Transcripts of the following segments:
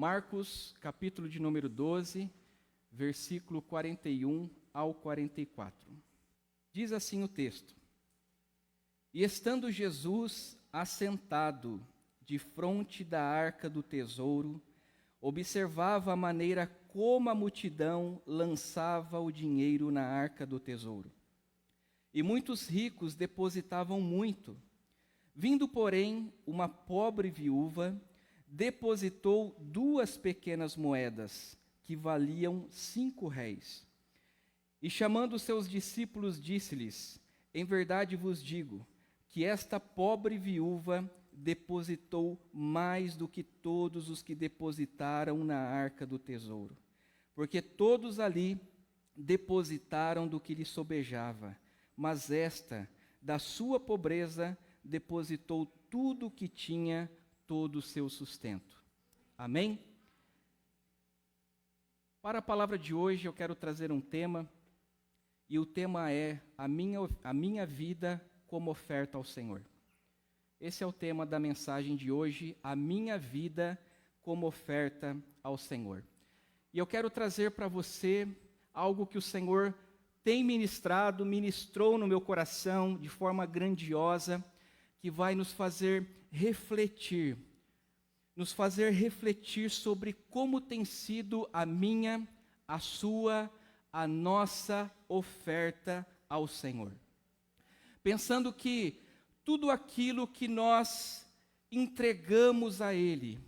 Marcos, capítulo de número 12, versículo 41 ao 44. Diz assim o texto: E estando Jesus assentado defronte da arca do tesouro, observava a maneira como a multidão lançava o dinheiro na arca do tesouro. E muitos ricos depositavam muito. Vindo, porém, uma pobre viúva, depositou 2 pequenas moedas, que valiam 5 réis. E chamando seus discípulos, disse-lhes: Em verdade vos digo, que esta pobre viúva depositou mais do que todos os que depositaram na arca do tesouro. Porque todos ali depositaram do que lhe sobejava, mas esta, da sua pobreza, depositou tudo o que tinha, todo o seu sustento. Amém? Para a palavra de hoje eu quero trazer um tema, e o tema é a minha vida como oferta ao Senhor. Esse é o tema da mensagem de hoje, a minha vida como oferta ao Senhor. E eu quero trazer para você algo que o Senhor tem ministrou no meu coração de forma grandiosa, que vai nos fazer refletir sobre como tem sido a minha, a sua, a nossa oferta ao Senhor. Pensando que tudo aquilo que nós entregamos a Ele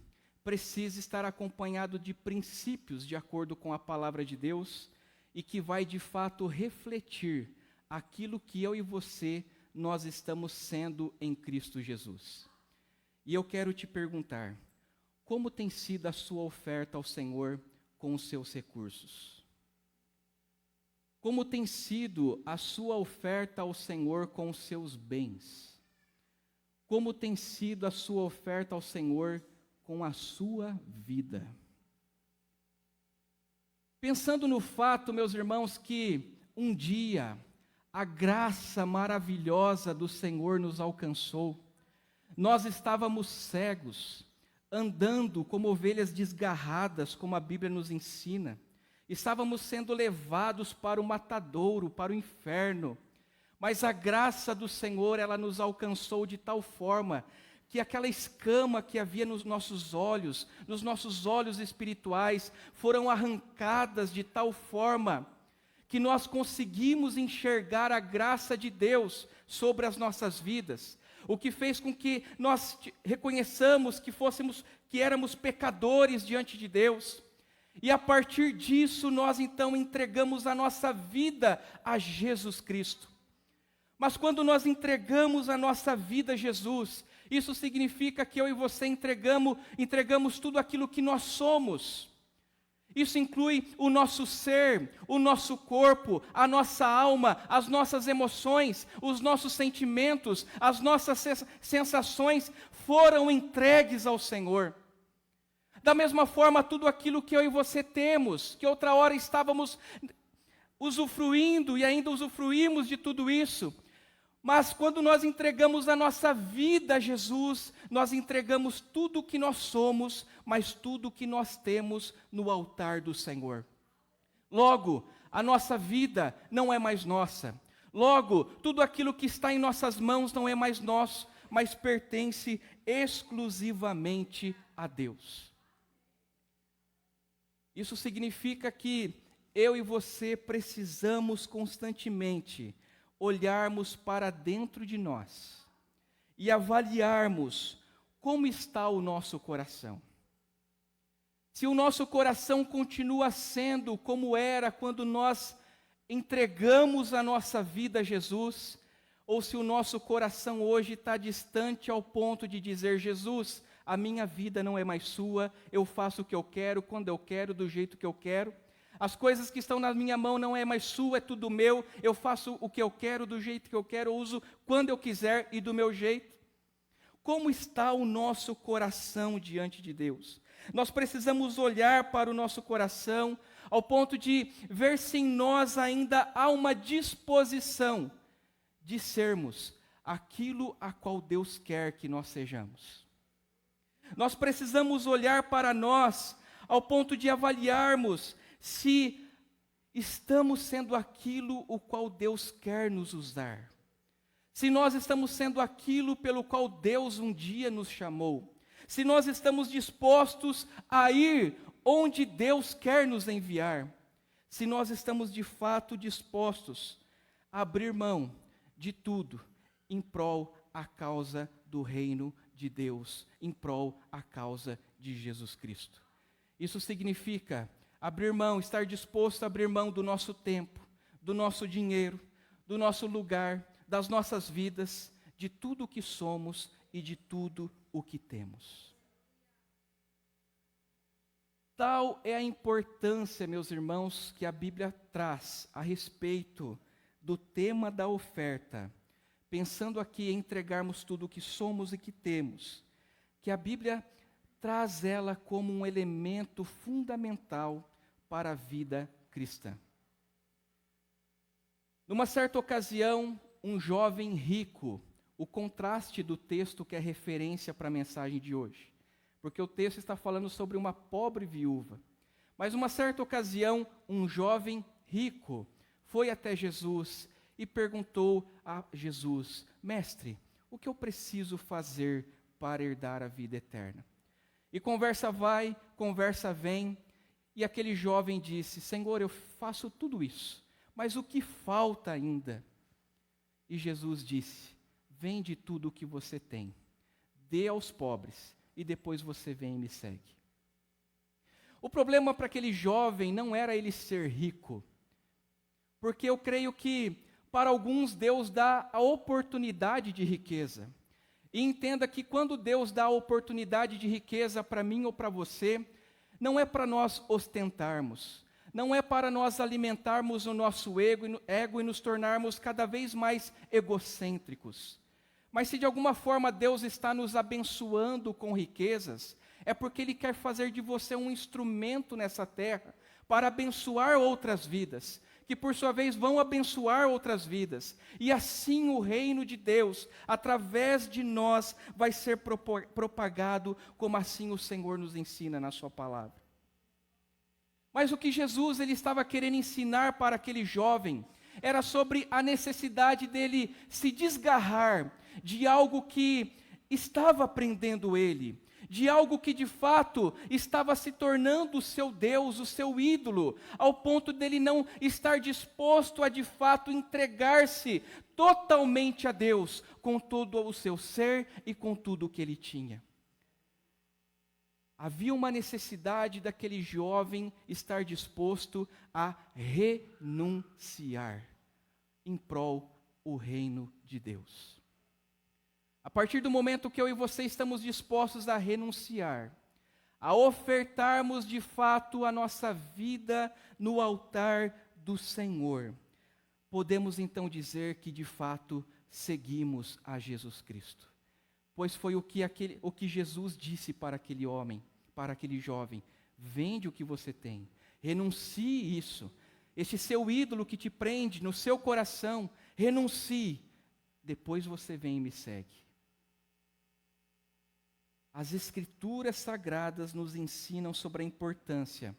precisa estar acompanhado de princípios de acordo com a palavra de Deus e que vai de fato refletir aquilo que eu e você nós estamos sendo em Cristo Jesus. E eu quero te perguntar, como tem sido a sua oferta ao Senhor com os seus recursos? Como tem sido a sua oferta ao Senhor com os seus bens? Como tem sido a sua oferta ao Senhor com a sua vida? Pensando no fato, meus irmãos, que um dia a graça maravilhosa do Senhor nos alcançou. Nós estávamos cegos, andando como ovelhas desgarradas, como a Bíblia nos ensina. Estávamos sendo levados para o matadouro, para o inferno. Mas a graça do Senhor, ela nos alcançou de tal forma que aquela escama que havia nos nossos olhos espirituais, foram arrancadas de tal forma que nós conseguimos enxergar a graça de Deus sobre as nossas vidas, o que fez com que nós reconheçamos que éramos pecadores diante de Deus, e a partir disso nós então entregamos a nossa vida a Jesus Cristo. Mas quando nós entregamos a nossa vida a Jesus, isso significa que eu e você entregamos tudo aquilo que nós somos. Isso inclui o nosso ser, o nosso corpo, a nossa alma, as nossas emoções, os nossos sentimentos, as nossas sensações foram entregues ao Senhor. Da mesma forma, tudo aquilo que eu e você temos, que outra hora estávamos usufruindo e ainda usufruímos de tudo isso, mas quando nós entregamos a nossa vida a Jesus, nós entregamos tudo o que nós somos, mas tudo o que nós temos no altar do Senhor. Logo, a nossa vida não é mais nossa. Logo, tudo aquilo que está em nossas mãos não é mais nosso, mas pertence exclusivamente a Deus. Isso significa que eu e você precisamos constantemente olharmos para dentro de nós e avaliarmos como está o nosso coração. Se o nosso coração continua sendo como era quando nós entregamos a nossa vida a Jesus, ou se o nosso coração hoje está distante ao ponto de dizer: Jesus, a minha vida não é mais sua, eu faço o que eu quero, quando eu quero, do jeito que eu quero. As coisas que estão na minha mão não é mais sua, é tudo meu. Eu faço o que eu quero, do jeito que eu quero, eu uso quando eu quiser e do meu jeito. Como está o nosso coração diante de Deus? Nós precisamos olhar para o nosso coração ao ponto de ver se em nós ainda há uma disposição de sermos aquilo a qual Deus quer que nós sejamos. Nós precisamos olhar para nós ao ponto de avaliarmos se estamos sendo aquilo o qual Deus quer nos usar. Se nós estamos sendo aquilo pelo qual Deus um dia nos chamou. Se nós estamos dispostos a ir onde Deus quer nos enviar. Se nós estamos de fato dispostos a abrir mão de tudo em prol a causa do reino de Deus, em prol a causa de Jesus Cristo. Isso significa abrir mão, estar disposto a abrir mão do nosso tempo, do nosso dinheiro, do nosso lugar, das nossas vidas, de tudo o que somos e de tudo o que temos. Tal é a importância, meus irmãos, que a Bíblia traz a respeito do tema da oferta, pensando aqui em entregarmos tudo o que somos e que temos, que a Bíblia traz ela como um elemento fundamental para a vida cristã. Numa certa ocasião, um jovem rico, o contraste do texto que é referência para a mensagem de hoje, porque o texto está falando sobre uma pobre viúva. Mas numa certa ocasião, um jovem rico foi até Jesus e perguntou a Jesus: Mestre, o que eu preciso fazer para herdar a vida eterna? E conversa vai, conversa vem, e aquele jovem disse: Senhor, eu faço tudo isso, mas o que falta ainda? E Jesus disse: vende tudo o que você tem, dê aos pobres, e depois você vem e me segue. O problema para aquele jovem não era ele ser rico, porque eu creio que para alguns Deus dá a oportunidade de riqueza. E entenda que quando Deus dá a oportunidade de riqueza para mim ou para você, não é para nós ostentarmos, não é para nós alimentarmos o nosso ego e nos tornarmos cada vez mais egocêntricos. Mas se de alguma forma Deus está nos abençoando com riquezas, é porque Ele quer fazer de você um instrumento nessa terra para abençoar outras vidas, que por sua vez vão abençoar outras vidas. E assim o reino de Deus, através de nós, vai ser propagado, como assim o Senhor nos ensina na sua palavra. Mas o que Jesus ele estava querendo ensinar para aquele jovem era sobre a necessidade dele se desgarrar de algo que estava prendendo ele, de algo que de fato estava se tornando o seu Deus, o seu ídolo, ao ponto dele não estar disposto a de fato entregar-se totalmente a Deus, com todo o seu ser e com tudo o que ele tinha. Havia uma necessidade daquele jovem estar disposto a renunciar em prol do reino de Deus. A partir do momento que eu e você estamos dispostos a renunciar, a ofertarmos de fato a nossa vida no altar do Senhor, podemos então dizer que de fato seguimos a Jesus Cristo. Pois foi o que Jesus disse para aquele homem, para aquele jovem: vende o que você tem, renuncie isso, esse seu ídolo que te prende no seu coração, renuncie, depois você vem e me segue. As Escrituras Sagradas nos ensinam sobre a importância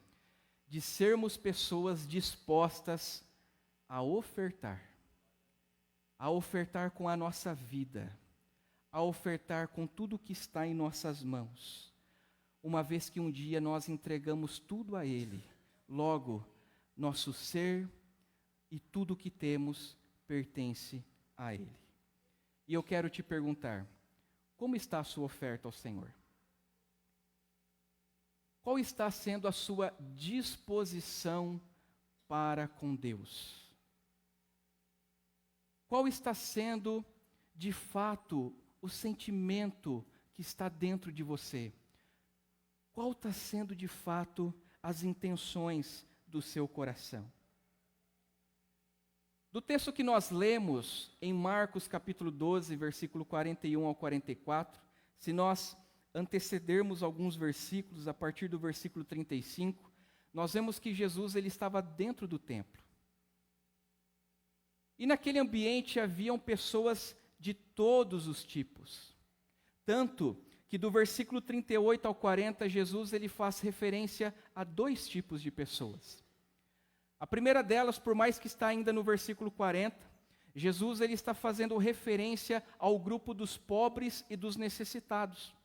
de sermos pessoas dispostas a ofertar com a nossa vida, a ofertar com tudo que está em nossas mãos, uma vez que um dia nós entregamos tudo a Ele, logo, nosso ser e tudo o que temos pertence a Ele. E eu quero te perguntar, como está a sua oferta ao Senhor? Qual está sendo a sua disposição para com Deus? Qual está sendo, de fato, o sentimento que está dentro de você? Qual está sendo, de fato, as intenções do seu coração? Do texto que nós lemos em Marcos capítulo 12, versículo 41 ao 44, se nós antecedermos alguns versículos, a partir do versículo 35, nós vemos que Jesus ele estava dentro do templo. E naquele ambiente haviam pessoas de todos os tipos. Tanto que do versículo 38 ao 40, Jesus ele faz referência a dois tipos de pessoas. A primeira delas, por mais que está ainda no versículo 40, Jesus ele está fazendo referência ao grupo dos pobres e dos necessitados.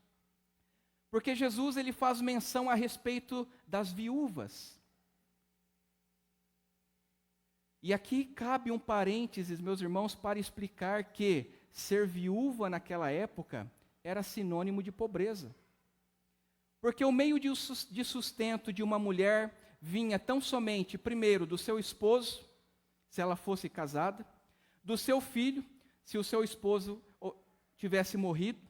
Porque Jesus ele faz menção a respeito das viúvas. E aqui cabe um parênteses, meus irmãos, para explicar que ser viúva naquela época era sinônimo de pobreza. Porque o meio de sustento de uma mulher vinha tão somente, primeiro, do seu esposo, se ela fosse casada, do seu filho, se o seu esposo tivesse morrido,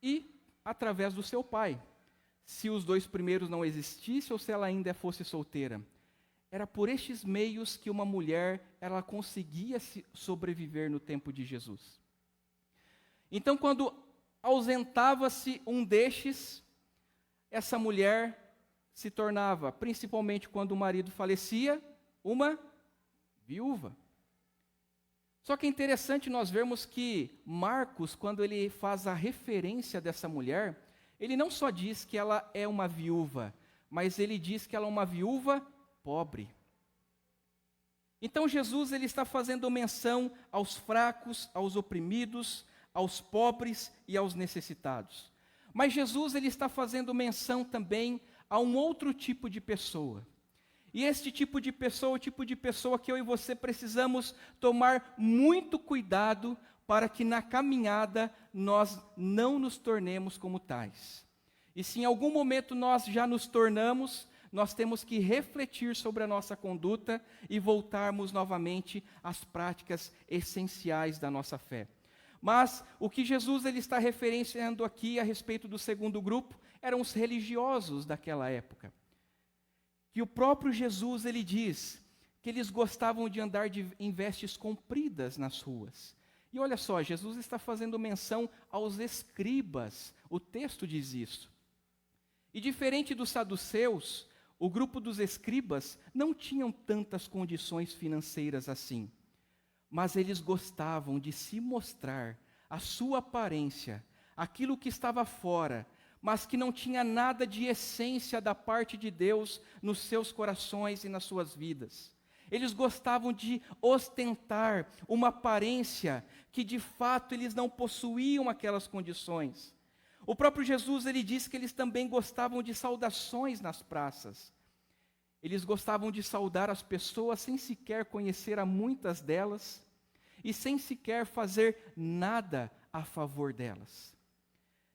e através do seu pai, se os dois primeiros não existissem ou se ela ainda fosse solteira. Era por estes meios que uma mulher ela conseguia sobreviver no tempo de Jesus. Então, quando ausentava-se um destes, essa mulher se tornava, principalmente quando o marido falecia, uma viúva. Só que é interessante nós vermos que Marcos, quando ele faz a referência dessa mulher, ele não só diz que ela é uma viúva, mas ele diz que ela é uma viúva pobre. Então Jesus ele está fazendo menção aos fracos, aos oprimidos, aos pobres e aos necessitados. Mas Jesus ele está fazendo menção também a um outro tipo de pessoa. E este tipo de pessoa é o tipo de pessoa que eu e você precisamos tomar muito cuidado para que na caminhada nós não nos tornemos como tais. E se em algum momento nós já nos tornamos, nós temos que refletir sobre a nossa conduta e voltarmos novamente às práticas essenciais da nossa fé. Mas o que Jesus ele está referenciando aqui a respeito do segundo grupo eram os religiosos daquela época. Que o próprio Jesus ele diz que eles gostavam de andar em vestes compridas nas ruas. E olha só, Jesus está fazendo menção aos escribas, o texto diz isso. E diferente dos saduceus, o grupo dos escribas não tinham tantas condições financeiras assim. Mas eles gostavam de se mostrar a sua aparência, aquilo que estava fora, mas que não tinha nada de essência da parte de Deus nos seus corações e nas suas vidas. Eles gostavam de ostentar uma aparência que de fato eles não possuíam aquelas condições. O próprio Jesus ele disse que eles também gostavam de saudações nas praças. Eles gostavam de saudar as pessoas sem sequer conhecer a muitas delas e sem sequer fazer nada a favor delas.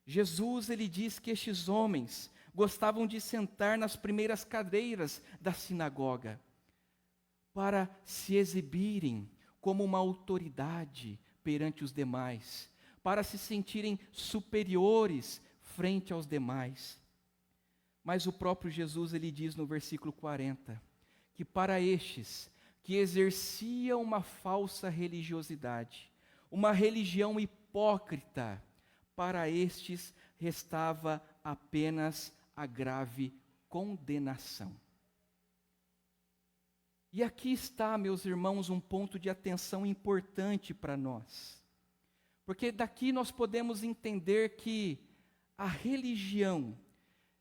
Jesus, ele diz que estes homens gostavam de sentar nas primeiras cadeiras da sinagoga para se exibirem como uma autoridade perante os demais, para se sentirem superiores frente aos demais. Mas o próprio Jesus, ele diz no versículo 40, que para estes que exerciam uma falsa religiosidade, uma religião hipócrita, para estes restava apenas a grave condenação. E aqui está, meus irmãos, um ponto de atenção importante para nós. Porque daqui nós podemos entender que a religião,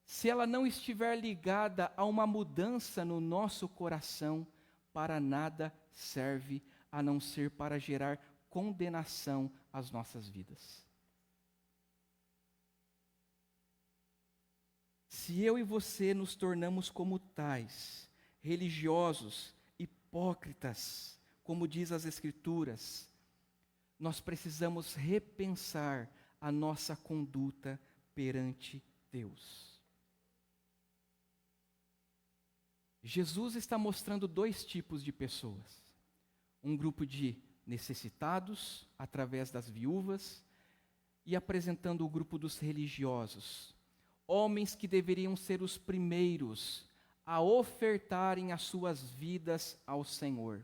se ela não estiver ligada a uma mudança no nosso coração, para nada serve a não ser para gerar condenação às nossas vidas. Se eu e você nos tornamos como tais, religiosos, hipócritas, como diz as Escrituras, nós precisamos repensar a nossa conduta perante Deus. Jesus está mostrando dois tipos de pessoas. Um grupo de necessitados, através das viúvas, e apresentando o grupo dos religiosos. Homens que deveriam ser os primeiros a ofertarem as suas vidas ao Senhor.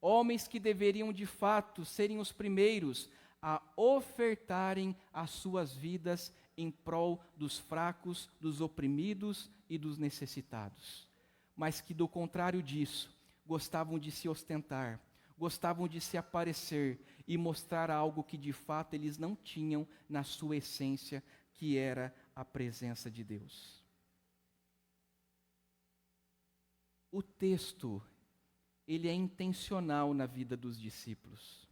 Homens que deveriam de fato serem os primeiros a ofertarem as suas vidas em prol dos fracos, dos oprimidos e dos necessitados. Mas que do contrário disso, gostavam de se ostentar, gostavam de se aparecer e mostrar algo que de fato eles não tinham na sua essência, que era a presença de Deus. O texto, ele é intencional na vida dos discípulos.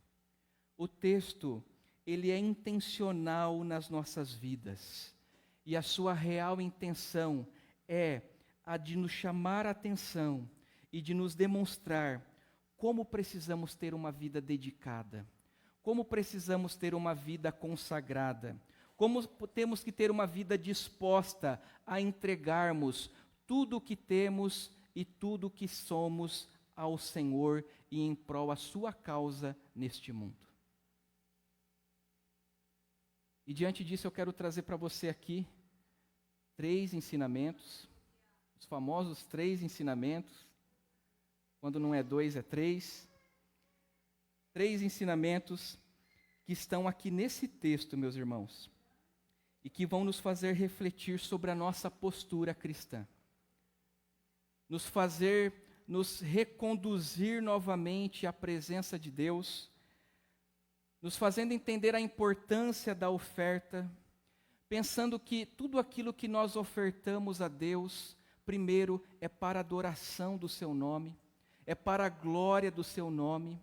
O texto, ele é intencional nas nossas vidas. E a sua real intenção é a de nos chamar a atenção e de nos demonstrar como precisamos ter uma vida dedicada, como precisamos ter uma vida consagrada, como temos que ter uma vida disposta a entregarmos tudo o que temos e tudo o que somos ao Senhor e em prol a sua causa neste mundo. E diante disso eu quero trazer para você aqui 3 ensinamentos, os famosos 3 ensinamentos, quando não é 2 é 3. 3 ensinamentos que estão aqui nesse texto, meus irmãos, e que vão nos fazer refletir sobre a nossa postura cristã, nos reconduzir novamente à presença de Deus, nos fazendo entender a importância da oferta, pensando que tudo aquilo que nós ofertamos a Deus, primeiro é para a adoração do seu nome, é para a glória do seu nome,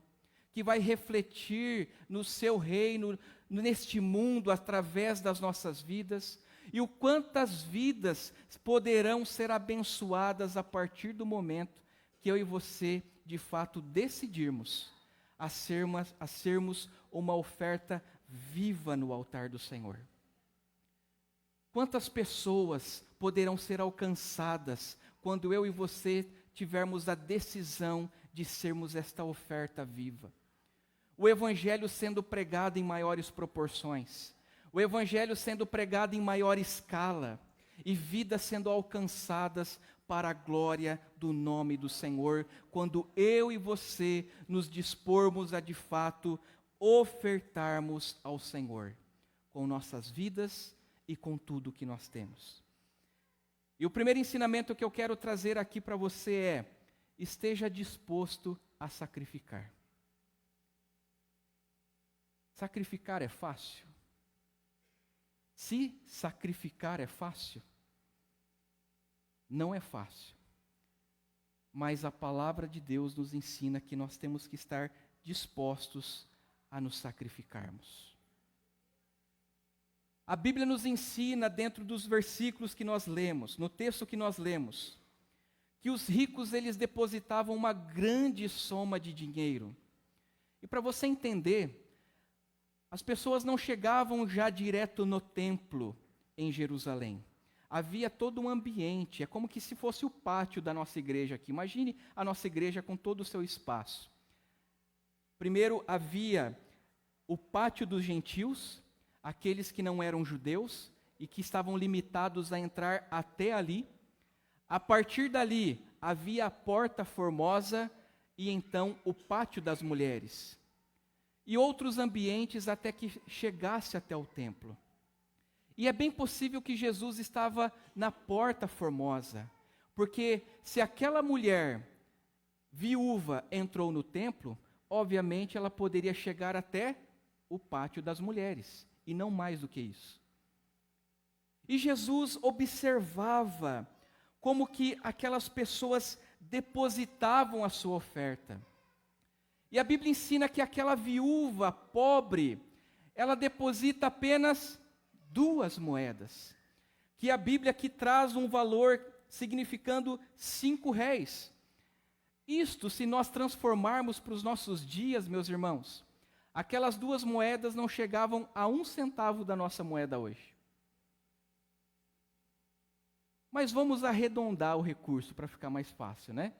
que vai refletir no seu reino, neste mundo, através das nossas vidas, e o quantas vidas poderão ser abençoadas a partir do momento que eu e você, de fato, decidirmos a sermos uma oferta viva no altar do Senhor. Quantas pessoas poderão ser alcançadas quando eu e você tivermos a decisão de sermos esta oferta viva? O Evangelho sendo pregado em maiores proporções, o Evangelho sendo pregado em maior escala, e vidas sendo alcançadas para a glória do nome do Senhor, quando eu e você nos dispormos a de fato ofertarmos ao Senhor, com nossas vidas e com tudo que nós temos. E o primeiro ensinamento que eu quero trazer aqui para você é: esteja disposto a sacrificar. Sacrificar é fácil? Se sacrificar é fácil, não é fácil. Mas a palavra de Deus nos ensina que nós temos que estar dispostos a nos sacrificarmos. A Bíblia nos ensina, dentro dos versículos que nós lemos, no texto que nós lemos, que os ricos eles depositavam uma grande soma de dinheiro. E para você entender, as pessoas não chegavam já direto no templo em Jerusalém. Havia todo um ambiente, é como que se fosse o pátio da nossa igreja aqui. Imagine a nossa igreja com todo o seu espaço. Primeiro havia o pátio dos gentios, aqueles que não eram judeus e que estavam limitados a entrar até ali. A partir dali havia a porta formosa e então o pátio das mulheres. E outros ambientes até que chegasse até o templo. E é bem possível que Jesus estava na porta formosa, porque se aquela mulher viúva entrou no templo, obviamente ela poderia chegar até o pátio das mulheres, e não mais do que isso. E Jesus observava como que aquelas pessoas depositavam a sua oferta. E a Bíblia ensina que aquela viúva pobre, ela deposita apenas 2 moedas, que a Bíblia aqui traz um valor significando 5 réis. Isto, se nós transformarmos para os nossos dias, meus irmãos, aquelas 2 moedas não chegavam a 1 centavo da nossa moeda hoje. Mas vamos arredondar o recurso para ficar mais fácil, né?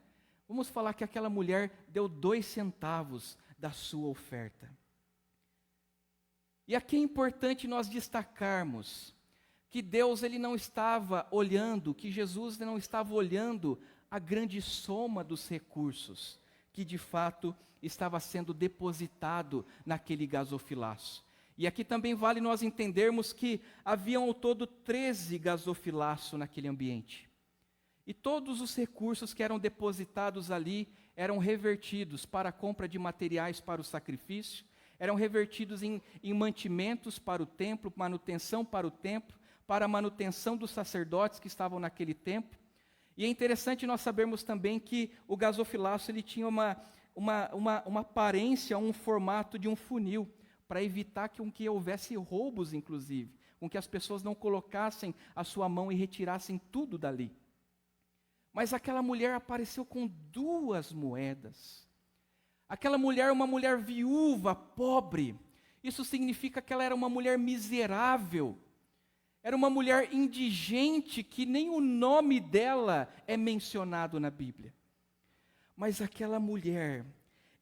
Vamos falar que aquela mulher deu 2 centavos da sua oferta. E aqui é importante nós destacarmos que Deus ele não estava olhando, que Jesus não estava olhando a grande soma dos recursos que de fato estava sendo depositado naquele gasofilaço. E aqui também vale nós entendermos que haviam ao todo 13 gasofilaços naquele ambiente. E todos os recursos que eram depositados ali eram revertidos para a compra de materiais para o sacrifício, eram revertidos em mantimentos para o templo, manutenção para o templo, para a manutenção dos sacerdotes que estavam naquele templo. E é interessante nós sabermos também que o gasofilaço ele tinha uma aparência, um formato de um funil, para evitar que houvesse roubos, inclusive, com que as pessoas não colocassem a sua mão e retirassem tudo dali. Mas aquela mulher apareceu com 2 moedas. Aquela mulher, uma mulher viúva, pobre. Isso significa que ela era uma mulher miserável. Era uma mulher indigente, que nem o nome dela é mencionado na Bíblia. Mas aquela mulher,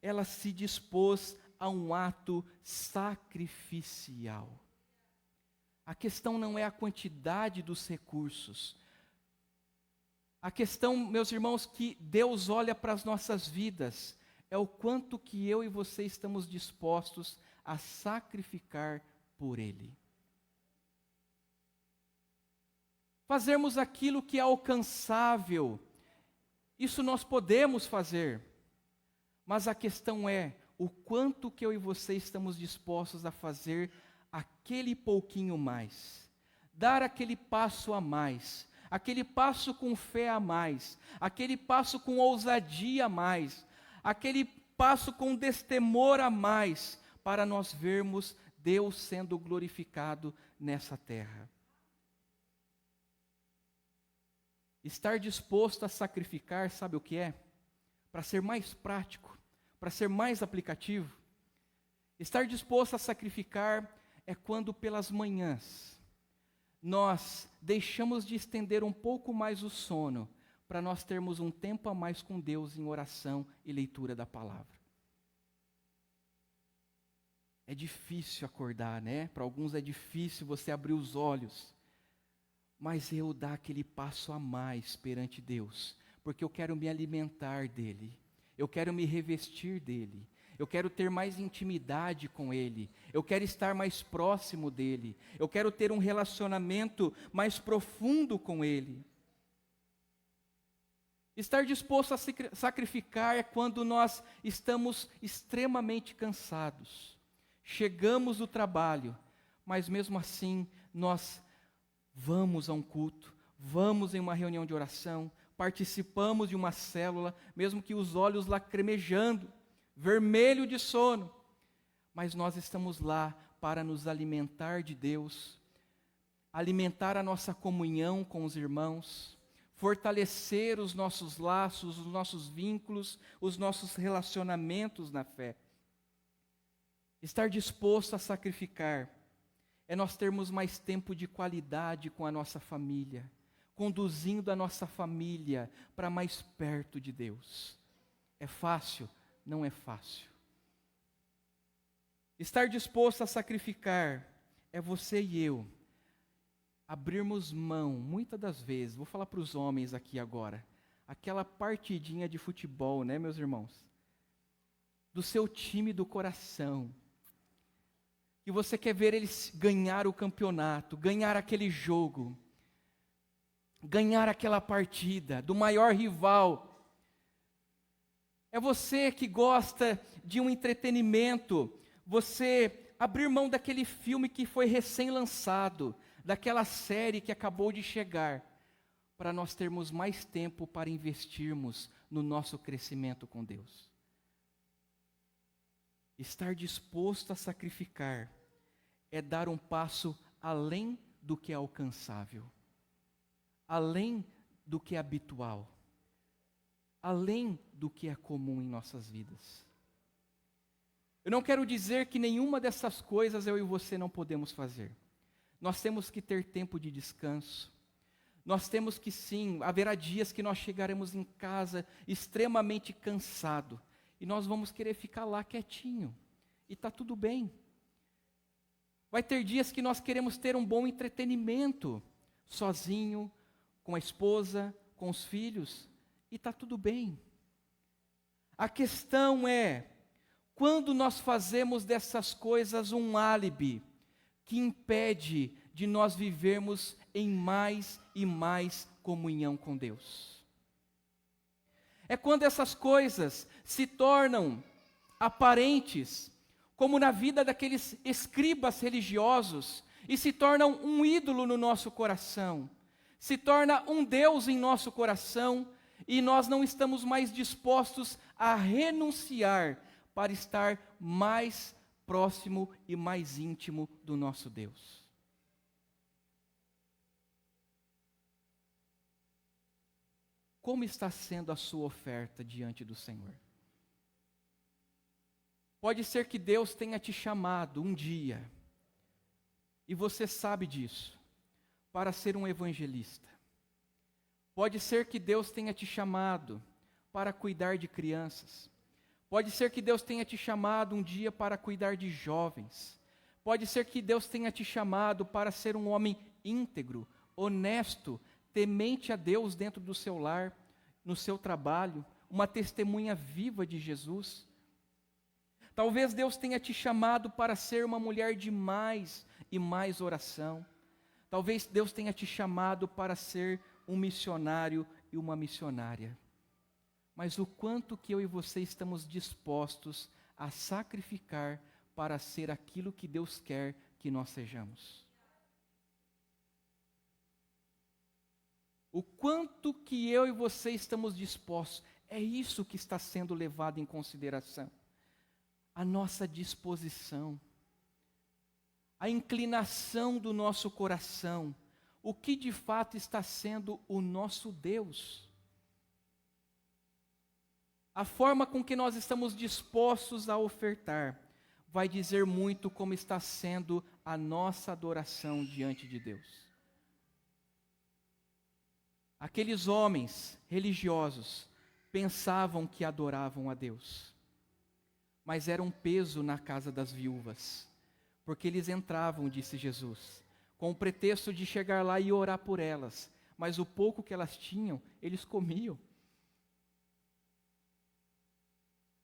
ela se dispôs a um ato sacrificial. A questão não é a quantidade dos recursos. A questão, meus irmãos, que Deus olha para as nossas vidas, é o quanto que eu e você estamos dispostos a sacrificar por Ele. Fazermos aquilo que é alcançável, isso nós podemos fazer, mas a questão é o quanto que eu e você estamos dispostos a fazer aquele pouquinho mais, dar aquele passo a mais, aquele passo com fé a mais, aquele passo com ousadia a mais, aquele passo com destemor a mais, para nós vermos Deus sendo glorificado nessa terra. Estar disposto a sacrificar, sabe o que é? Para ser mais prático, para ser mais aplicativo. Estar disposto a sacrificar é quando pelas manhãs nós deixamos de estender um pouco mais o sono, para nós termos um tempo a mais com Deus em oração e leitura da palavra. É difícil acordar, né? Para alguns é difícil você abrir os olhos. Mas eu dar aquele passo a mais perante Deus, porque eu quero me alimentar dEle, eu quero me revestir dEle, eu quero ter mais intimidade com Ele, eu quero estar mais próximo dEle, eu quero ter um relacionamento mais profundo com Ele. Estar disposto a sacrificar é quando nós estamos extremamente cansados, chegamos do trabalho, mas mesmo assim nós vamos a um culto, vamos em uma reunião de oração, participamos de uma célula, mesmo que os olhos lacrimejando, vermelho de sono, mas nós estamos lá para nos alimentar de Deus, alimentar a nossa comunhão com os irmãos, fortalecer os nossos laços, os nossos vínculos, os nossos relacionamentos na fé. Estar disposto a sacrificar é nós termos mais tempo de qualidade com a nossa família, conduzindo a nossa família para mais perto de Deus. É fácil? Não é fácil. Estar disposto a sacrificar é você e eu abrirmos mão, muitas das vezes, vou falar para os homens aqui agora, aquela partidinha de futebol, né, meus irmãos? Do seu time do coração, que você quer ver eles ganhar o campeonato, ganhar aquele jogo, ganhar aquela partida do maior rival. É você que gosta de um entretenimento, você abrir mão daquele filme que foi recém-lançado, daquela série que acabou de chegar, para nós termos mais tempo para investirmos no nosso crescimento com Deus. Estar disposto a sacrificar é dar um passo além do que é alcançável, além do que é habitual, além do que é comum em nossas vidas. Eu não quero dizer que nenhuma dessas coisas eu e você não podemos fazer. Nós temos que ter tempo de descanso. Nós temos que sim, haverá dias que nós chegaremos em casa extremamente cansado e nós vamos querer ficar lá quietinho. E está tudo bem. Vai ter dias que nós queremos ter um bom entretenimento, sozinho, com a esposa, com os filhos, e está tudo bem. A questão é, quando nós fazemos dessas coisas um álibi, que impede de nós vivermos em mais e mais comunhão com Deus. É quando essas coisas se tornam aparentes, como na vida daqueles escribas religiosos, e se torna um ídolo no nosso coração, se torna um Deus em nosso coração, e nós não estamos mais dispostos a renunciar para estar mais próximo e mais íntimo do nosso Deus. Como está sendo a sua oferta diante do Senhor? Pode ser que Deus tenha te chamado um dia, e você sabe disso, para ser um evangelista. Pode ser que Deus tenha te chamado para cuidar de crianças. Pode ser que Deus tenha te chamado um dia para cuidar de jovens. Pode ser que Deus tenha te chamado para ser um homem íntegro, honesto, temente a Deus dentro do seu lar, no seu trabalho, uma testemunha viva de Jesus. Talvez Deus tenha te chamado para ser uma mulher de mais e mais oração. Talvez Deus tenha te chamado para ser um missionário e uma missionária. Mas o quanto que eu e você estamos dispostos a sacrificar para ser aquilo que Deus quer que nós sejamos? O quanto que eu e você estamos dispostos, é isso que está sendo levado em consideração. A nossa disposição, a inclinação do nosso coração, o que de fato está sendo o nosso Deus. A forma com que nós estamos dispostos a ofertar vai dizer muito como está sendo a nossa adoração diante de Deus. Aqueles homens religiosos pensavam que adoravam a Deus, mas era um peso na casa das viúvas, porque eles entravam, disse Jesus, com o pretexto de chegar lá e orar por elas, mas o pouco que elas tinham, eles comiam.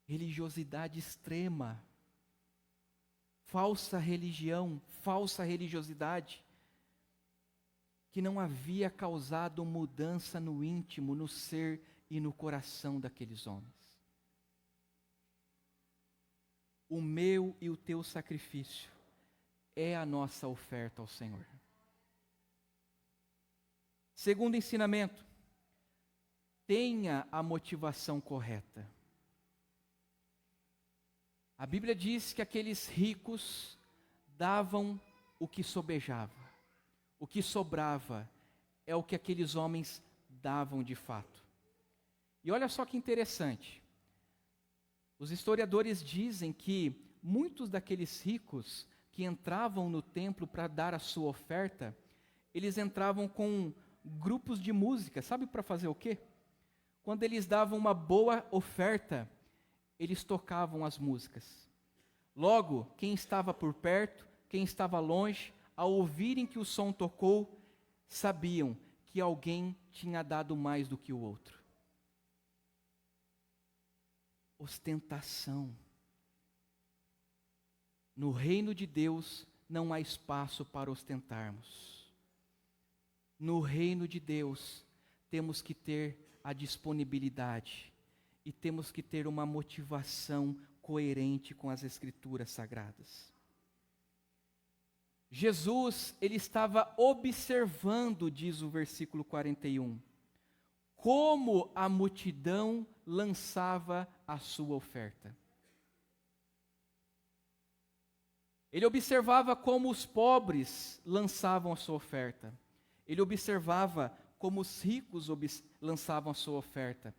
Religiosidade extrema, falsa religião, falsa religiosidade, que não havia causado mudança no íntimo, no ser e no coração daqueles homens. O meu e o teu sacrifício é a nossa oferta ao Senhor. Segundo ensinamento, tenha a motivação correta. A Bíblia diz que aqueles ricos davam o que sobejava. O que sobrava é o que aqueles homens davam de fato. E olha só que interessante. Os historiadores dizem que muitos daqueles ricos que entravam no templo para dar a sua oferta, eles entravam com grupos de música. Sabe para fazer o quê? Quando eles davam uma boa oferta, eles tocavam as músicas. Logo, quem estava por perto, quem estava longe, ao ouvirem que o som tocou, sabiam que alguém tinha dado mais do que o outro. Ostentação. No reino de Deus não há espaço para ostentarmos. No reino de Deus temos que ter a disponibilidade e temos que ter uma motivação coerente com as Escrituras Sagradas. Jesus, ele estava observando, diz o versículo 41, como a multidão lançava a sua oferta. Ele observava como os pobres lançavam a sua oferta. Ele observava como os ricos lançavam a sua oferta.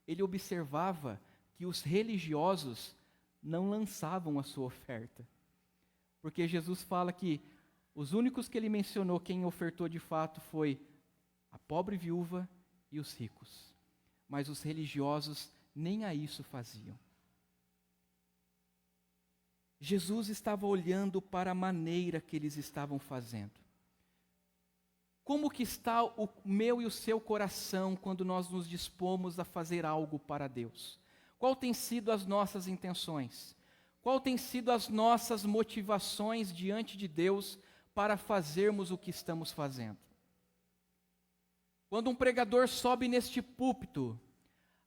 Ele observava que os religiosos não lançavam a sua oferta. Porque Jesus fala que os únicos que ele mencionou quem ofertou de fato foi a pobre viúva e os ricos. Mas os religiosos nem a isso faziam. Jesus estava olhando para a maneira que eles estavam fazendo. Como que está o meu e o seu coração quando nós nos dispomos a fazer algo para Deus? Qual tem sido as nossas intenções? Qual tem sido as nossas motivações diante de Deus para fazermos o que estamos fazendo? Quando um pregador sobe neste púlpito,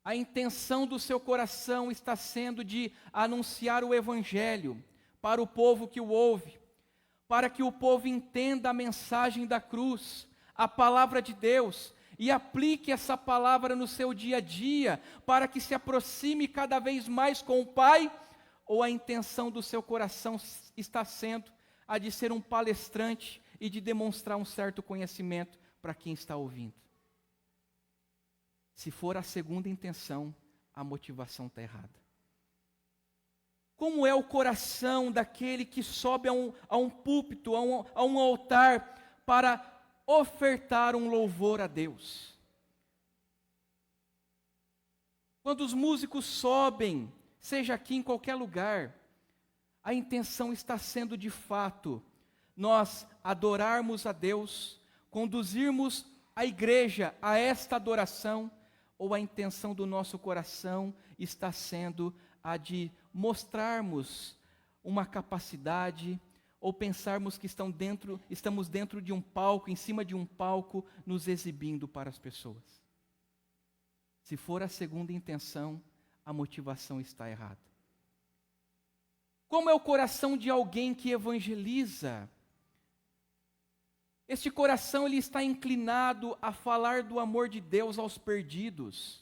a intenção do seu coração está sendo de anunciar o Evangelho para o povo que o ouve, para que o povo entenda a mensagem da cruz, a palavra de Deus, e aplique essa palavra no seu dia a dia, para que se aproxime cada vez mais com o Pai? Ou a intenção do seu coração está sendo a de ser um palestrante e de demonstrar um certo conhecimento para quem está ouvindo? Se for a segunda intenção, a motivação está errada. Como é o coração daquele que sobe a um púlpito, a um altar, para ofertar um louvor a Deus? Quando os músicos sobem, seja aqui em qualquer lugar, a intenção está sendo de fato nós adorarmos a Deus, conduzirmos a igreja a esta adoração, ou a intenção do nosso coração está sendo a de mostrarmos uma capacidade, ou pensarmos que estamos dentro de um palco, em cima de um palco, nos exibindo para as pessoas? Se for a segunda intenção, a motivação está errada. Como é o coração de alguém que evangeliza? Este coração, ele está inclinado a falar do amor de Deus aos perdidos,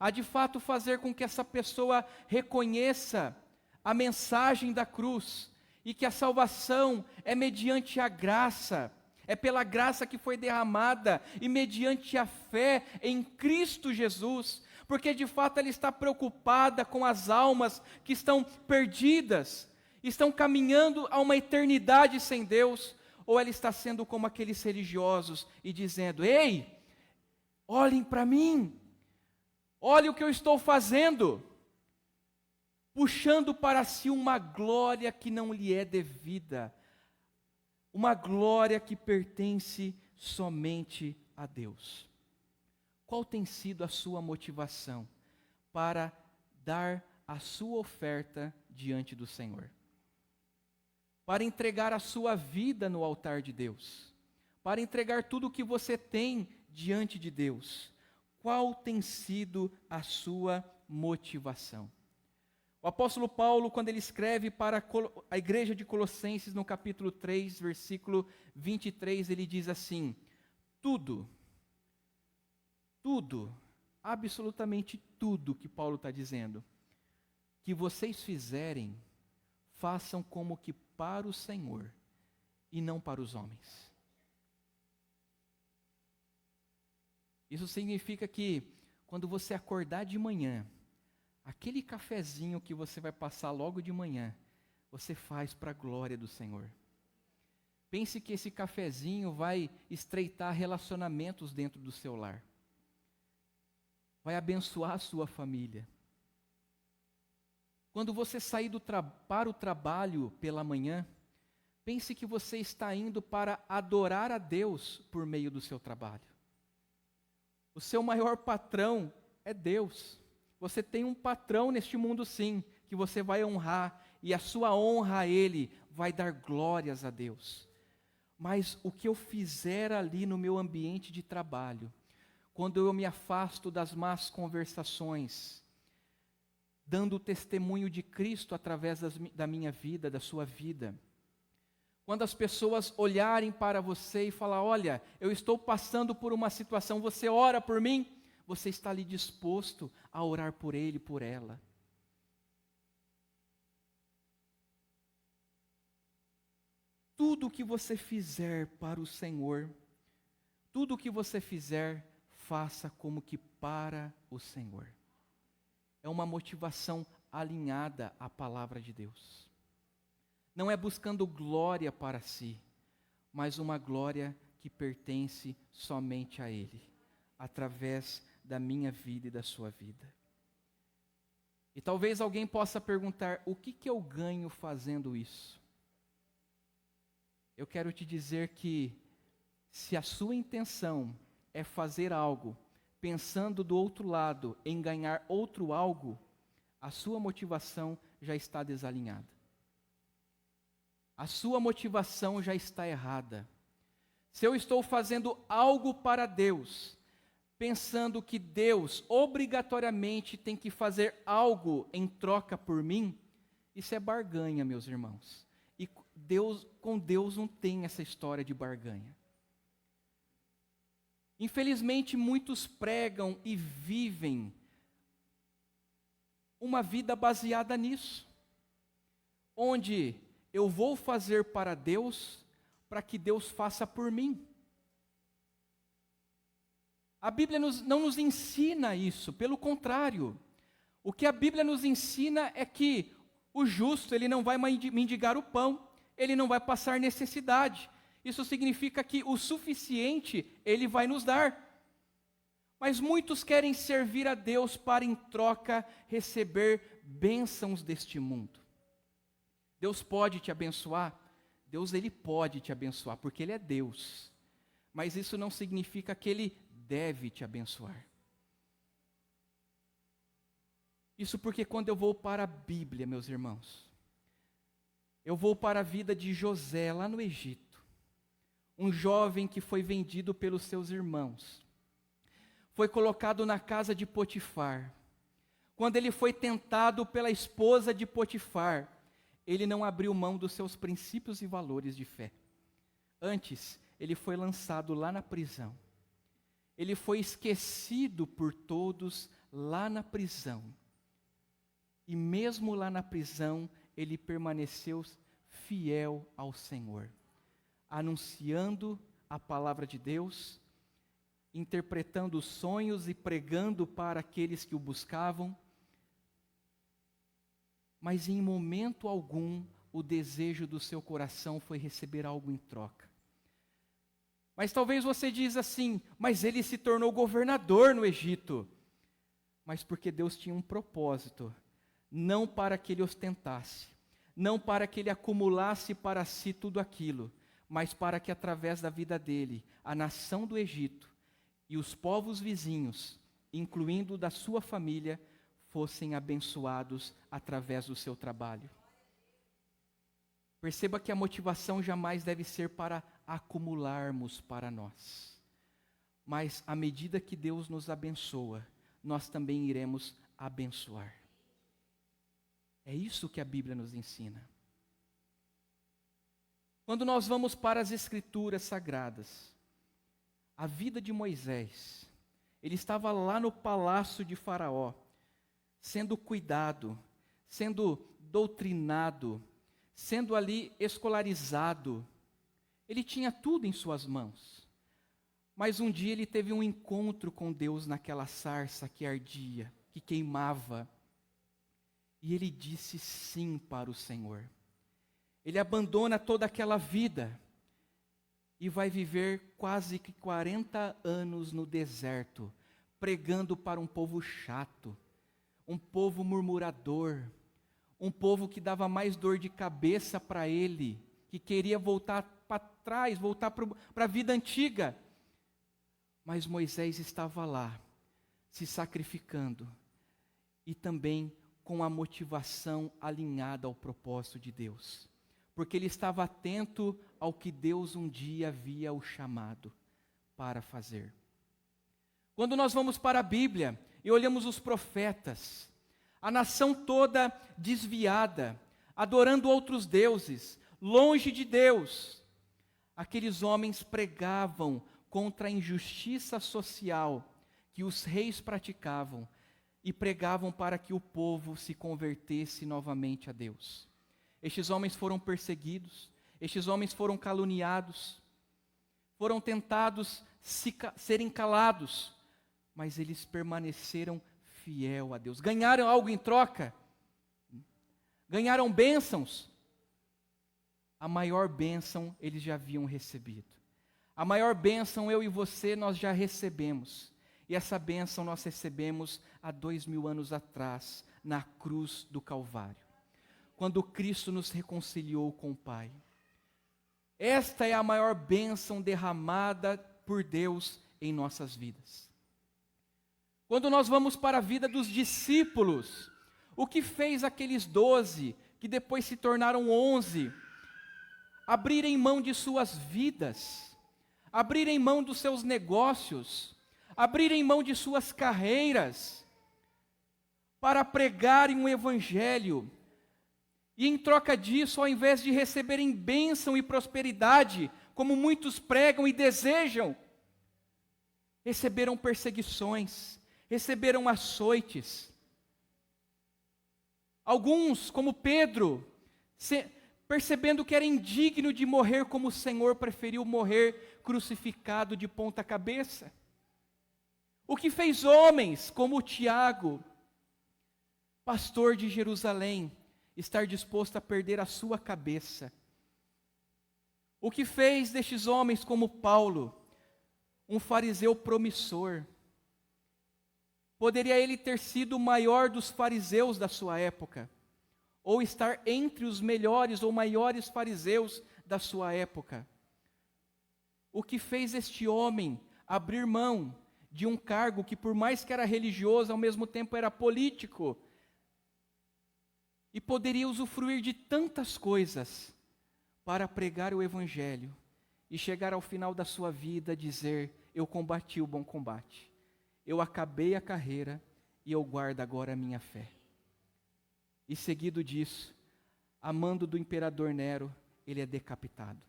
a de fato fazer com que essa pessoa reconheça a mensagem da cruz, e que a salvação é mediante a graça, é pela graça que foi derramada, e mediante a fé em Cristo Jesus, porque de fato ela está preocupada com as almas que estão perdidas, estão caminhando a uma eternidade sem Deus, ou ela está sendo como aqueles religiosos e dizendo: ei, olhem para mim, olhem o que eu estou fazendo, puxando para si uma glória que não lhe é devida, uma glória que pertence somente a Deus. Qual tem sido a sua motivação para dar a sua oferta diante do Senhor? Para entregar a sua vida no altar de Deus? Para entregar tudo o que você tem diante de Deus? Qual tem sido a sua motivação? O apóstolo Paulo, quando ele escreve para a igreja de Colossenses, no capítulo 3, versículo 23, ele diz assim: tudo, absolutamente tudo que Paulo está dizendo, que vocês fizerem, façam como que para o Senhor e não para os homens. Isso significa que quando você acordar de manhã, aquele cafezinho que você vai passar logo de manhã, você faz para a glória do Senhor. Pense que esse cafezinho vai estreitar relacionamentos dentro do seu lar, vai abençoar a sua família. Quando você sair para o trabalho pela manhã, pense que você está indo para adorar a Deus por meio do seu trabalho. O seu maior patrão é Deus. Você tem um patrão neste mundo, sim, que você vai honrar, e a sua honra a Ele vai dar glórias a Deus. Mas o que eu fizer ali no meu ambiente de trabalho, quando eu me afasto das más conversações, dando o testemunho de Cristo através da minha vida, da sua vida, quando as pessoas olharem para você e falar: olha, eu estou passando por uma situação, você ora por mim? Você está ali disposto a orar por ele, por ela? Tudo o que você fizer para o Senhor, tudo o que você fizer, faça como que para o Senhor. É uma motivação alinhada à palavra de Deus. Não é buscando glória para si, mas uma glória que pertence somente a Ele, através da minha vida e da sua vida. E talvez alguém possa perguntar: o que eu ganho fazendo isso? Eu quero te dizer que, se a sua intenção é fazer algo pensando do outro lado em ganhar outro algo, a sua motivação já está desalinhada. A sua motivação já está errada. Se eu estou fazendo algo para Deus, pensando que Deus obrigatoriamente tem que fazer algo em troca por mim, isso é barganha, meus irmãos. E com Deus não tem essa história de barganha. Infelizmente, muitos pregam e vivem uma vida baseada nisso, onde eu vou fazer para Deus, para que Deus faça por mim. A Bíblia não nos ensina isso, pelo contrário. O que a Bíblia nos ensina é que o justo, ele não vai mendigar o pão, ele não vai passar necessidade. Isso significa que o suficiente ele vai nos dar. Mas muitos querem servir a Deus para em troca receber bênçãos deste mundo. Deus pode te abençoar? Deus ele pode te abençoar, porque Ele é Deus. Mas isso não significa que Ele deve te abençoar. Isso porque quando eu vou para a Bíblia, meus irmãos, eu vou para a vida de José lá no Egito. Um jovem que foi vendido pelos seus irmãos. Foi colocado na casa de Potifar. Quando ele foi tentado pela esposa de Potifar, ele não abriu mão dos seus princípios e valores de fé. Antes, ele foi lançado lá na prisão. Ele foi esquecido por todos lá na prisão. E mesmo lá na prisão, ele permaneceu fiel ao Senhor, anunciando a palavra de Deus, interpretando sonhos e pregando para aqueles que o buscavam. Mas em momento algum, o desejo do seu coração foi receber algo em troca. Mas talvez você diz assim, mas ele se tornou governador no Egito. Mas porque Deus tinha um propósito, não para que ele ostentasse, não para que ele acumulasse para si tudo aquilo, mas para que através da vida dele, a nação do Egito e os povos vizinhos, incluindo da sua família, fossem abençoados através do seu trabalho. Perceba que a motivação jamais deve ser para acumularmos para nós. Mas à medida que Deus nos abençoa, nós também iremos abençoar. É isso que a Bíblia nos ensina. Quando nós vamos para as Escrituras Sagradas, a vida de Moisés, ele estava lá no palácio de Faraó, sendo cuidado, sendo doutrinado, sendo ali escolarizado. Ele tinha tudo em suas mãos. Mas um dia ele teve um encontro com Deus naquela sarça que ardia, que queimava. E ele disse sim para o Senhor. Ele abandona toda aquela vida e vai viver quase que 40 anos no deserto, pregando para um povo chato, um povo murmurador, um povo que dava mais dor de cabeça para ele, que queria voltar para trás, voltar para a vida antiga. Mas Moisés estava lá, se sacrificando, e também com a motivação alinhada ao propósito de Deus. Porque ele estava atento ao que Deus um dia havia o chamado para fazer. Quando nós vamos para a Bíblia e olhamos os profetas, a nação toda desviada, adorando outros deuses, longe de Deus, aqueles homens pregavam contra a injustiça social que os reis praticavam e pregavam para que o povo se convertesse novamente a Deus. Estes homens foram perseguidos, estes homens foram caluniados, foram tentados serem calados, mas eles permaneceram fiel a Deus. Ganharam algo em troca? Ganharam bênçãos? A maior bênção eles já haviam recebido. A maior bênção eu e você nós já recebemos. E essa bênção nós recebemos há 2000 anos atrás, na cruz do Calvário, quando Cristo nos reconciliou com o Pai. Esta é a maior bênção derramada por Deus em nossas vidas. Quando nós vamos para a vida dos discípulos, o que fez aqueles 12, que depois se tornaram 11, abrirem mão de suas vidas, abrirem mão dos seus negócios, abrirem mão de suas carreiras, para pregarem um evangelho E em troca disso, ao invés de receberem bênção e prosperidade, como muitos pregam e desejam, receberam perseguições, receberam açoites. Alguns, como Pedro, percebendo que era indigno de morrer como o Senhor, preferiu morrer crucificado de ponta cabeça. O que fez homens como Tiago, pastor de Jerusalém, estar disposto a perder a sua cabeça. O que fez destes homens como Paulo, um fariseu promissor. Poderia ele ter sido o maior dos fariseus da sua época, ou estar entre os melhores ou maiores fariseus da sua época. O que fez este homem abrir mão de um cargo que, por mais que era religioso, ao mesmo tempo era político, e poderia usufruir de tantas coisas para pregar o Evangelho e chegar ao final da sua vida a dizer: eu combati o bom combate, eu acabei a carreira e eu guardo agora a minha fé. E seguido disso, a mando do imperador Nero, ele é decapitado.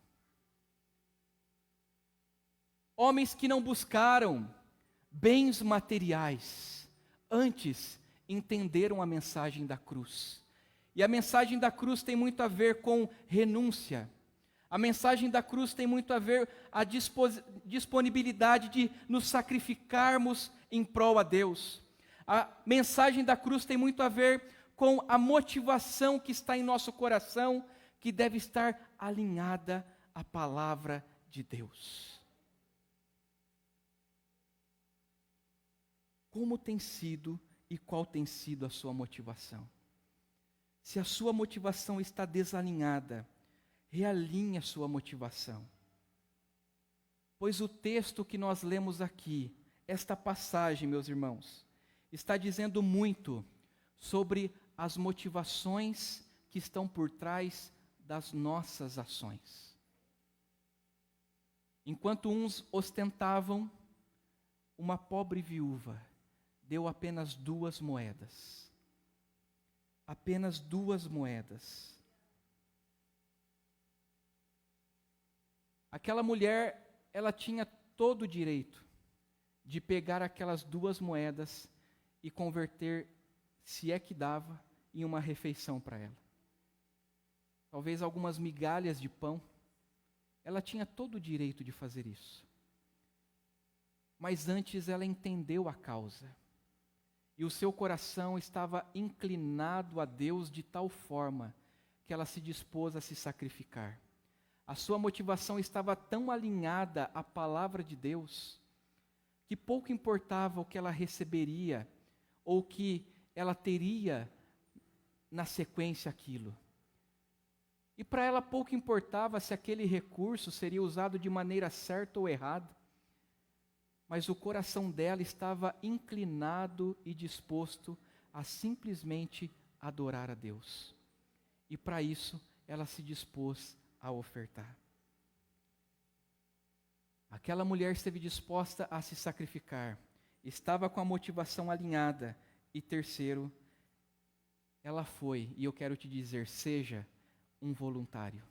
Homens que não buscaram bens materiais, antes entenderam a mensagem da cruz. E a mensagem da cruz tem muito a ver com renúncia. A mensagem da cruz tem muito a ver a disponibilidade de nos sacrificarmos em prol a Deus. A mensagem da cruz tem muito a ver com a motivação que está em nosso coração, que deve estar alinhada à palavra de Deus. Como tem sido e qual tem sido a sua motivação? Se a sua motivação está desalinhada, realinhe a sua motivação. Pois o texto que nós lemos aqui, esta passagem, meus irmãos, está dizendo muito sobre as motivações que estão por trás das nossas ações. Enquanto uns ostentavam, uma pobre viúva deu apenas 2 moedas. Apenas 2 moedas. Aquela mulher, ela tinha todo o direito de pegar aquelas 2 moedas e converter, se é que dava, em uma refeição para ela. Talvez algumas migalhas de pão. Ela tinha todo o direito de fazer isso. Mas antes ela entendeu a causa. E o seu coração estava inclinado a Deus de tal forma que ela se dispôs a se sacrificar. A sua motivação estava tão alinhada à palavra de Deus, que pouco importava o que ela receberia, ou o que ela teria na sequência aquilo. E para ela pouco importava se aquele recurso seria usado de maneira certa ou errada, mas o coração dela estava inclinado e disposto a simplesmente adorar a Deus. E para isso, ela se dispôs a ofertar. Aquela mulher esteve disposta a se sacrificar, estava com a motivação alinhada. E terceiro, ela foi, e eu quero te dizer, seja um voluntário.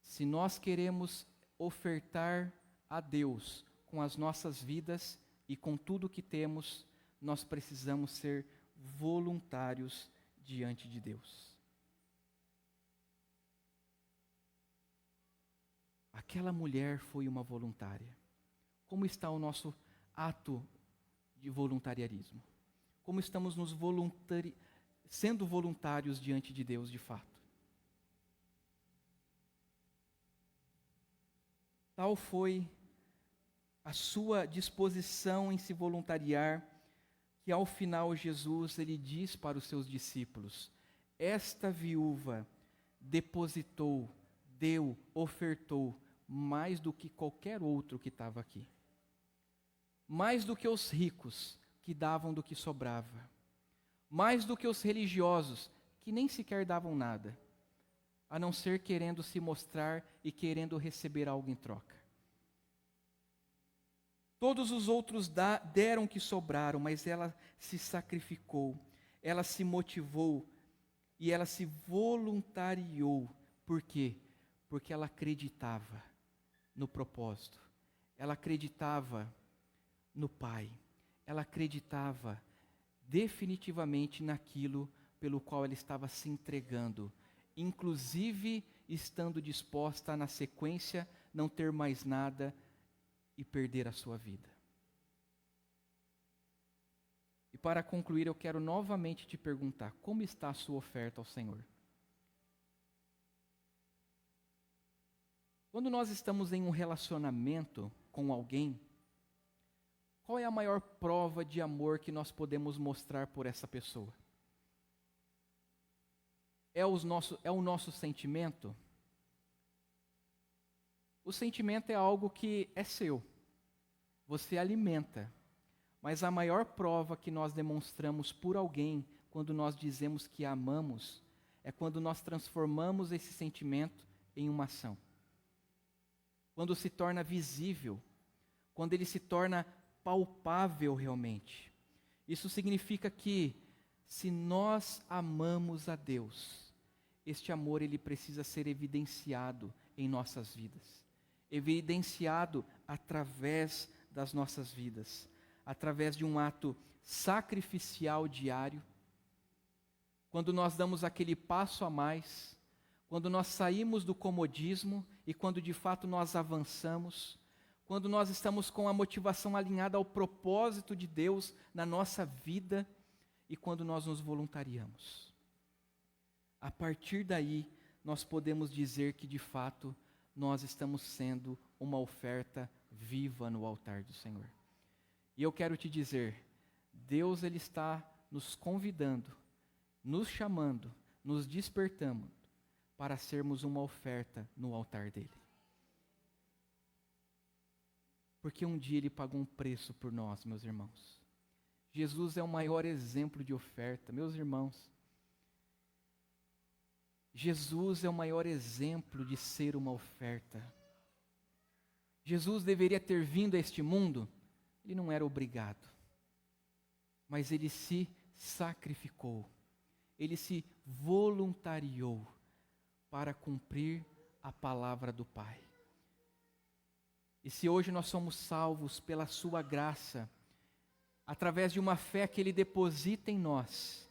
Se nós queremos ofertar a Deus com as nossas vidas e com tudo o que temos, nós precisamos ser voluntários diante de Deus. Aquela mulher foi uma voluntária. Como está o nosso ato de voluntariarismo? Como estamos sendo voluntários diante de Deus de fato? Tal foi a sua disposição em se voluntariar, que ao final Jesus ele diz para os seus discípulos: esta viúva depositou, deu, ofertou mais do que qualquer outro que estava aqui. Mais do que os ricos que davam do que sobrava. Mais do que os religiosos que nem sequer davam nada, a não ser querendo se mostrar e querendo receber algo em troca. Todos os outros deram o que sobraram, mas ela se sacrificou. ela se motivou e ela se voluntariou. Por quê? Porque ela acreditava no propósito, ela acreditava no Pai, ela acreditava definitivamente naquilo pelo qual ela estava se entregando, inclusive estando disposta a, na sequência, não ter mais nada e perder a sua vida. E para concluir, eu quero novamente te perguntar: como está a sua oferta ao Senhor? Quando nós estamos em um relacionamento com alguém, qual é a maior prova de amor que nós podemos mostrar por essa pessoa? É o nosso sentimento? O sentimento é algo que é seu, você alimenta. Mas a maior prova que nós demonstramos por alguém, quando nós dizemos que a amamos, é quando nós transformamos esse sentimento em uma ação. Quando se torna visível, quando ele se torna palpável realmente. Isso significa que, se nós amamos a Deus, este amor ele precisa ser evidenciado em nossas vidas. Evidenciado através das nossas vidas. Através de um ato sacrificial diário, quando nós damos aquele passo a mais, quando nós saímos do comodismo e quando de fato nós avançamos, quando nós estamos com a motivação alinhada ao propósito de Deus na nossa vida e quando nós nos voluntariamos. A partir daí, nós podemos dizer que de fato nós estamos sendo uma oferta viva no altar do Senhor. E eu quero te dizer, Deus ele está nos convidando, nos chamando, nos despertando para sermos uma oferta no altar dele. Porque um dia ele pagou um preço por nós, meus irmãos. Jesus é o maior exemplo de oferta, meus irmãos. Jesus é o maior exemplo de ser uma oferta. Jesus deveria ter vindo a este mundo. Ele não era obrigado, mas ele se sacrificou, ele se voluntariou para cumprir a palavra do Pai. E se hoje nós somos salvos pela sua graça, através de uma fé que ele deposita em nós,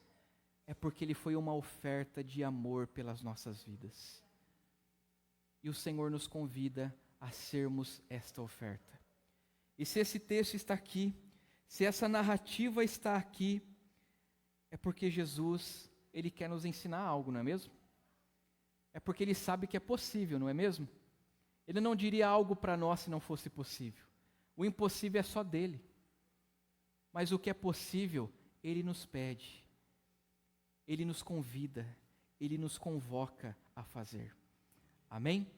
é porque ele foi uma oferta de amor pelas nossas vidas. E o Senhor nos convida a sermos esta oferta. E se esse texto está aqui, se essa narrativa está aqui, é porque Jesus, ele quer nos ensinar algo, não é mesmo? É porque ele sabe que é possível, não é mesmo? Ele não diria algo para nós se não fosse possível. O impossível é só dele. Mas o que é possível, ele nos pede. Ele nos convida, ele nos convoca a fazer. Amém?